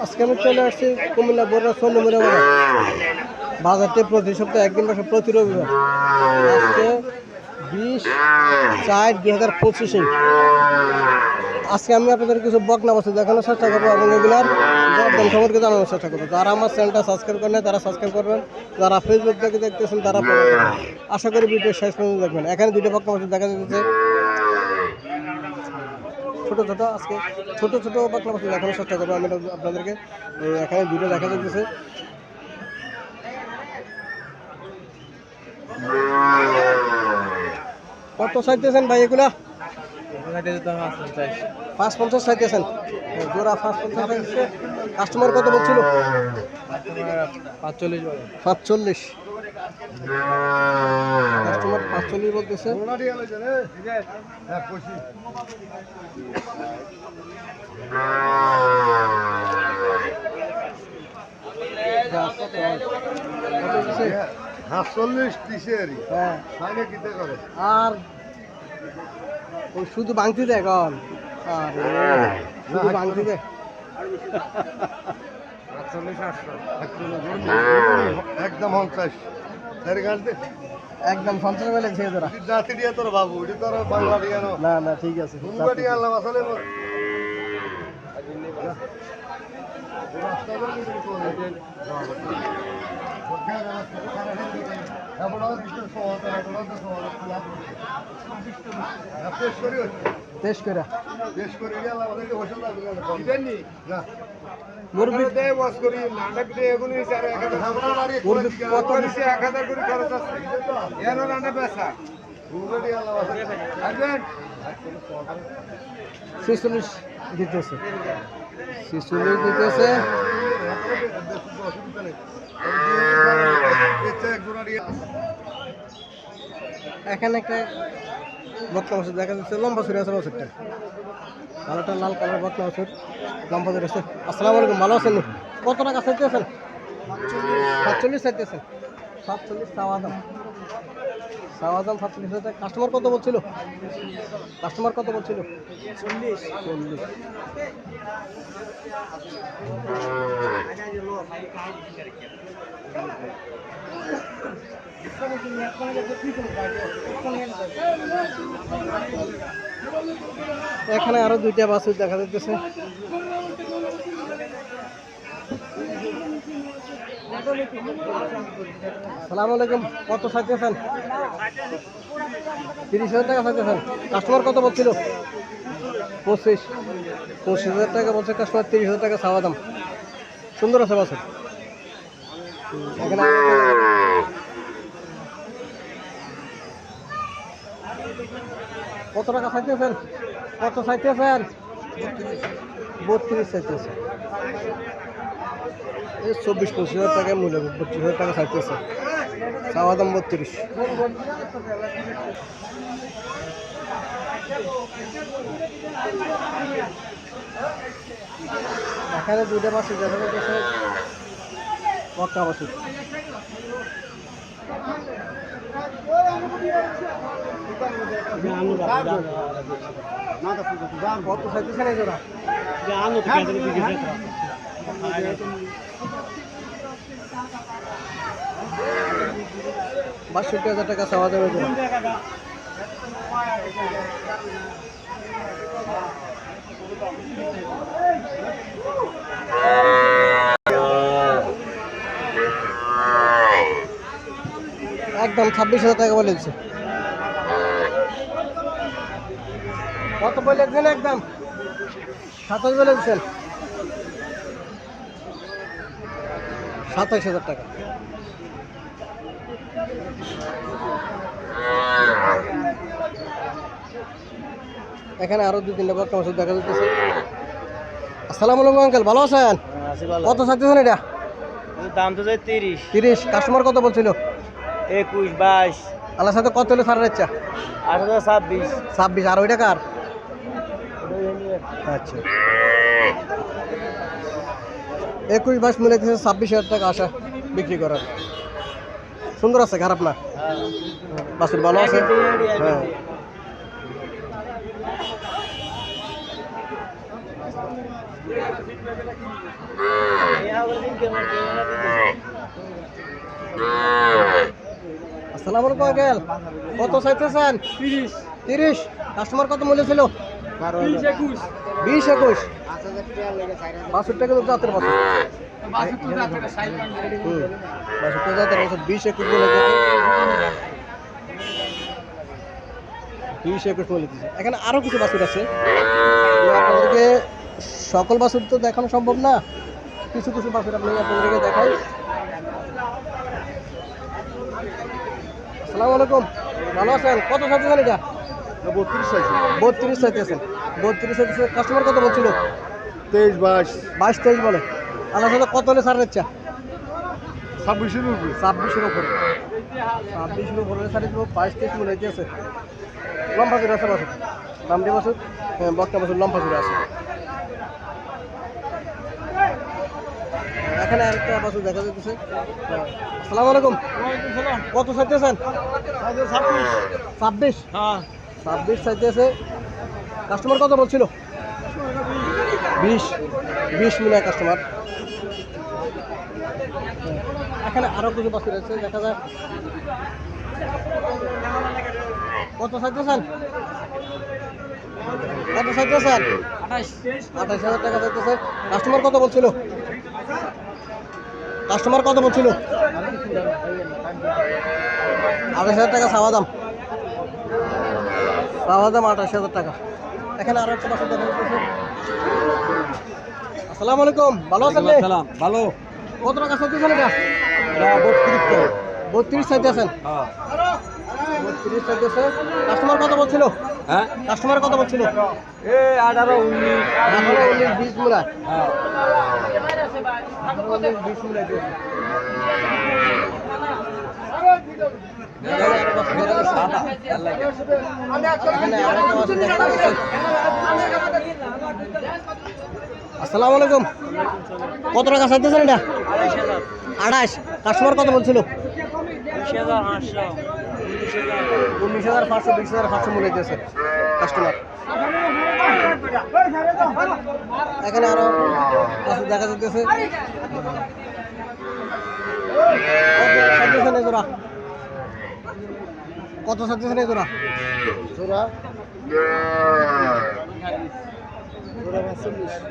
আজকে আমি চলে আসছি কুমিল্লা বড়রা সোনমুড়া বাজারটি প্রতি সপ্তাহে একদিন বসে প্রতি রবিবার। আজকে 20/4/2025। আজকে আমি আপনাদের কিছু বকনা বস্তু দেখানোর চেষ্টা করবো এবং এগুলার দরদাম সম্পর্কে জানানোর চেষ্টা করবো। যারা আমার চ্যানেলটা সাবস্ক্রাইব করেন তারা সাবস্ক্রাইব করবেন, যারা ফেসবুক থেকে দেখতেছেন তারা আশা করি ভিডিও শেষ পর্যন্ত দেখবেন। এখানে দুটো বকনা বস্তু দেখা যাচ্ছে ছোট ছোট। আজকে ছোট ছোট বকনা বস্তু দেখানোর চেষ্টা করবো আমি আপনাদেরকে। এখানে দুটো দেখা যাচ্ছে। কত চাইতেছেন ভাই এগুলা? 550 চাইতেছেন, জোড়া 550 চাইতেছে। কাস্টমার কত বলছিল? 45। কাস্টমার 45 বলতেছে। আর ওই শুধু ভাঙতি দেয় এখন, শুধু ভাঙতি দেয়। একদম 50 একদম 50 বেলে ছেড়ে তোরা জাতি দিয়ে তোর বাবু তোর বাংলা দিয়ে না না ঠিক আছে। আল্লাহ আসলে দেশ করে মুরগি দেয় বস করি নাটক দিয়ে এগুলো হিসাবে 1000 করে খরচ আছে এর রান্না পেশা মুরগি আল্লাহ আসবেন 46 দিতেছে। 46 দিতেছে। এখানে একটা বকনা বাছুর দেখা যাচ্ছে, লম্বা ছুরি আছে বাছুরটা, কালোটা লাল কালার বকনা বাছুর, লম্বা ছুরি আছে। আসসালামু আলাইকুম, ভালো আছেন? কত টাকা চাইতেছেন? 47 চাইতেছেন। 47 চাওয়া দাম। 47 টাকা। কাস্টমার কত বলছিল? কাস্টমার কত বলছিল? 40। এখানে আরো দুইটা বাছুর দেখা যাচ্ছে। আসসালামু আলাইকুম, কত চাইতেছেন? 30,000 টাকা চাইতেছেন। কাস্টমার কত বলছিল? 25,000 টাকা বলছে কাস্টমার। 30,000 টাকা চাওয়া দাম। সুন্দর আছে বাছুর। এখানে কত টাকা চাইতেছেন? কত চাইতেছেন? 32 চাইতেছে। 24-25,000 টাকা মূল্য। 32,000 টাকা চাইতেছে। চাওয়া দাম 32। এখানে দুইটা বাছুর দেখা যাচ্ছে, বকনা বাছুর। কত চাইতেছেন এই জোড়া? 62,000 টাকা চাওয়া যাবে জোড়া। একদম 26,000 টাকা বলেছে। কত বলেছেন? একদম 27 বলেছেন। 27,000 টাকা। এখানে আরো 2-3টা বকনা বাছুর দেখা যাচ্ছে। আসসালামু আলাইকুম আঙ্কেল, ভালো আছেন? কত চাইতেছেন এটা? দাম তো যায় 30। 30। কাস্টমার কত বলছিল? 21-22। আল্লাহর সাথে কত হলে ছাড়ার ইচ্ছা? 28-26। 26। আর ওইটা কার? আচ্ছা, 21-22 মিলে দিচ্ছে। 26,000 টাকা আশা বিক্রি করার। সুন্দর আছে, খারাপ না। বাছুর ভালো আছে। হ্যাঁ। আসসালামু আলাইকুম আঙ্কেল, কত চাইতেছেন? 30। কাস্টমার কত মূল্য ছিল? 20-21। বাছুরটা কিন্তু জাতের বাছুর। বাছুরটা জাতের বাছুর, 20-21 বলে দিয়েছে। 20-21 বলে দিয়েছে। এখানে আরো কিছু বাছুর আছে, তো আপনাদেরকে সকল বাছুর তো দেখানো সম্ভব না, কিছু কিছু বাছুর আপনাদেরকে দেখাই। আসসালামু আলাইকুম, ভালো আছেন? কত চাইতেছেন এটা? 32 চাইছে। 32 চাইতেছেন। 32 চাইতেছে। কাস্টমার কত বলছিল? 23-22 22-23 বলে। আল্লাহ সাথে কত হলে ছাড় দিচ্ছে? 26-এর উপরে। 26-এর উপরে। 26-এর উপরে ছাড় দিব। 22-23 বলে দিয়েছে। লম্বা জোরে আছে বাছুর, দামটি বাছুর, বকটা বাছুর লম্বা জোরে আছে। এখানে আরেকটা বাছুর দেখা যাচ্ছে। আসসালামু আলাইকুম, কত চাইতেছেন? 26। হ্যাঁ 26 চাইতেছে। কাস্টমার কত বলছিল? 20 মিলে কাস্টমার। এখানে আরো কিছু বাছুর আছে, দেখা যায়। কত চাইতেছেন? কত চাইতেছেন? 28,000 টাকা চাইতেছে। কাস্টমার কত বলছিল? কাস্টমার কত বলছিল? 28,000 টাকা চাওয়া দাম। চাওয়া দাম 28,000 টাকা। এখানে আরো একটা বাছুর দেখা যাচ্ছে। আসসালামু আলাইকুম, ভালো আছেন? ভালো। কত টাকা চাইতেছেন এটা? 32 চাইতেছেন। 32 চাইতেছে। কাস্টমার কত বলছিল? হ্যাঁ কাস্টমার কত বলছিল? 18-19। 18-19-20 মিলা। হ্যাঁ 18-19-20 মিলা দিয়েছে। আসসালামু আলাইকুম, কত টাকা চাইতেছেন এটা? 28। কাস্টমার কত বলছিল? 19,500 20,500 মূল্য দিয়েছে কাস্টমার। এখানে আরো বাছুর দেখা যাচ্ছে। কত চাইতেছেন এই জোড়া? জোড়া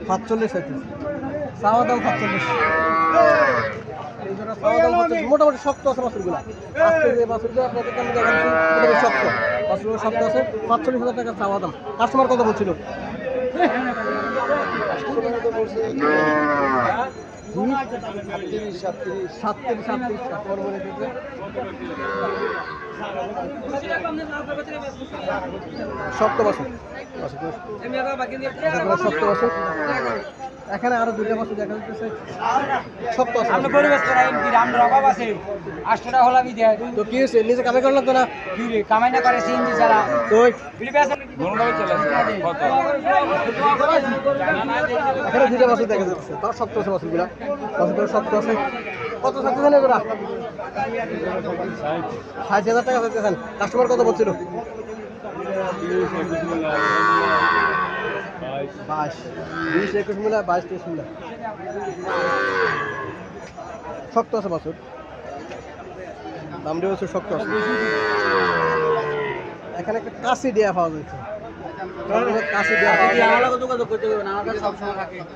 45 চাইতেছে। চাওয়া দাম 45। এই জোড়া চাওয়া দাম 45। মোটামুটি শক্ত আছে বাছুরগুলা। আজকে যে বাছুরগুলো আপনাদেরকে আমি দেখাচ্ছি মোটামুটি শক্ত বাছুরগুলো, শক্ত আছে। 45,000 টাকা চাওয়া দাম। কাস্টমার কত বলছিল? 37 কাস্টমার বলে দিয়েছে। শক্ত বাছুর, শক্ত বাছুর। এখানে আরো দুইটা বাছুর দেখা যাচ্ছে, শক্ত আছে। তো কি হয়েছে, নিজে কামাই করলাম তো না? তো এখানে দুইটা বাছুর দেখা যাচ্ছে, তার শক্ত আছে বাছুরগুলা। বাছুরগুলো শক্ত আছে। কত চাইতেছেন এগুলা? 60,000 টাকা চাইতেছেন। কাস্টমার কত বলছিল? 20-21 মিলা, 22-23 মিলা। শক্ত আছে বাছুর, দামটি বাছুর শক্ত আছে। এখানে একটা কাশি দেয়া পাওয়া যাচ্ছে। কাশি দেয়া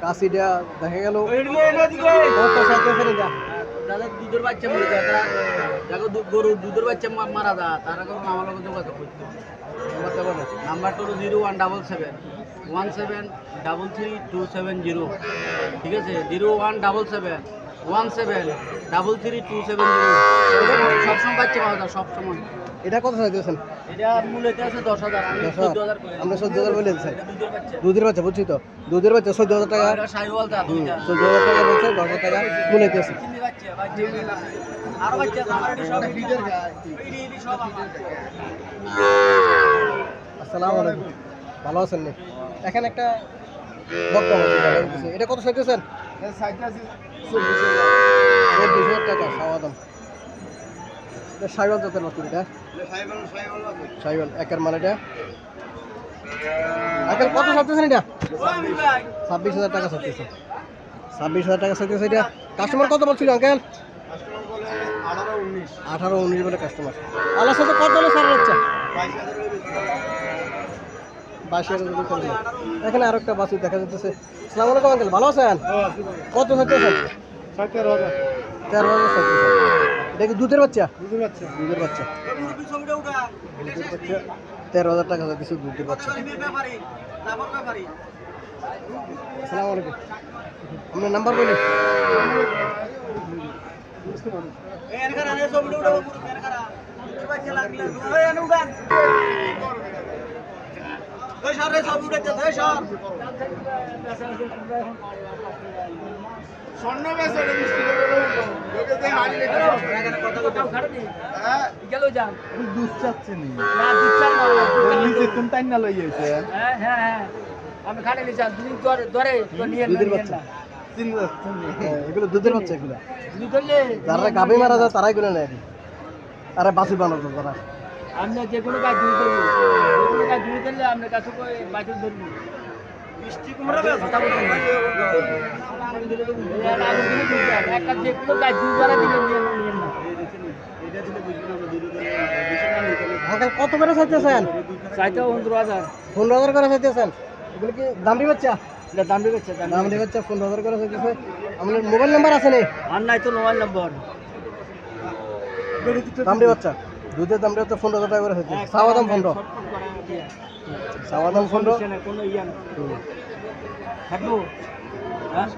কাশি দেয়া দেখা গেল। কত চাইতেছেন এটা? যাদের দুধের বাচ্চা মরে যায়, তারা যাকে গরুর দুধের বাচ্চা মারা যায়, তারা কোনো আমার লগে যোগাযোগ করতে হবে। নাম্বারটা হলো 0177173327 ঠিক আছে, 0177173327। সবসময় বাচ্চা পাওয়া যায়, সবসময়। এটা কত চাইতেছেন? এটা মূল্যতে আছে 10,000, আমি 14,000 করে। আমরা 14,000 বলে দিচ্ছি। এটা দুধের বাচ্চা। দুধের বাচ্চা, বুঝছি তো, দুধের বাচ্চা 14,000 টাকা। এটা সাইওয়াল দা দুইটা। 14,000 টাকা বলছে, 10,000 টাকা মূল্য দিয়েছে। চিনি বাচ্চা, আরো বাচ্চা আছে, আমার এটা সব ফিডের গায়। এই সব আমার। আসসালামু আলাইকুম, ভালো আছেন নি? এখানে একটা বক্তা বাছুর দেখা যাচ্ছে। এটা কত চাইতেছেন? 24,000 টাকা চাওয়া দাম। এটা সাইওয়াল জাতের বাছুর। এটা সাইওয়াল একের মানে এটা আঙ্কেল কত চাচ্ছেন এটা? ও আমি ভাই 26,000 টাকা চাচ্ছে। 26,000 টাকা চাচ্ছে এটা। কাস্টমার কত বলছিল আঙ্কেল? 18-19 বলে কাস্টমার। আল্লাহর সাথে কত হলে ছাড় যাচ্ছে? 22,000 এখানে আরো একটা বাছুর দেখা যাচ্ছে। আসসালামু আলাইকুম আঙ্কেল, ভালো আছেন? কত চাচ্ছেন? 13,000 চাচ্ছেন। এটা কি দুধের বাচ্চা? দুধের বাচ্চা। মুরগি ছবিটা উঠা 13,000 টাকা চাচ্ছে দুধের বাচ্চা। ব্যাপারি লাভর ব্যাপারি আসসালামু আলাইকুম, আপনার নাম্বার বলি। এনকার আনে ছবিটা উঠা মুরগি এনকার দুধের বাচ্চা লাগলে ওই এনে উঠান ওই সরে সব উঠাতে ওই সর স্বর্ণ বেচা রে মিষ্টি লোকে যে হাড়ি লেখা এখানে কথা কথা হ্যাঁ গেল যান দুধ চাচ্ছে নি না দিচ্ছেন না নিজে তুমি তাই না লই আইছে হ্যাঁ হ্যাঁ হ্যাঁ আমি খানে নিয়েছি দুই ধরে তো নিয়ে দুধের নিয়ে বাচ্চা। না চিন্তা এগুলো দুধের বাচ্চা এগুলো। দুই ধরলে যারা গাভী মারা যায় তারাই করে নেয়। আরে বাছুর বানাতো তারা। আমরা যে কোনো কাজ দুই ধরবো যে কোনো কাজ দুই ধরলে আমরা কাছে বাছুর ধরবো মিষ্টি কুমড়া কথা বলতে একটা যে কোনো কাজ দুই দ্বারা দিলে নিয়ে না আঙ্কেল কত করে চাইতেছেন? চাইতে 15,000 15,000 করে চাইতেছেন। এগুলো কি দামড়ি বাচ্চা? এটা দাম দিচ্ছে দামড়ি বাচ্চা 15,000 করে চাইতেছে। আপনার মোবাইল নাম্বার আছে নি? আর নাই তো মোবাইল নম্বর দামড়ি বাচ্চা দুধের দামড়ি বাচ্চা 15,000 টাকা করে চাইতেছে। চাওয়া দাম 15। চাওয়া দাম 15। কোনো ইয়া না থাকবো হ্যাঁ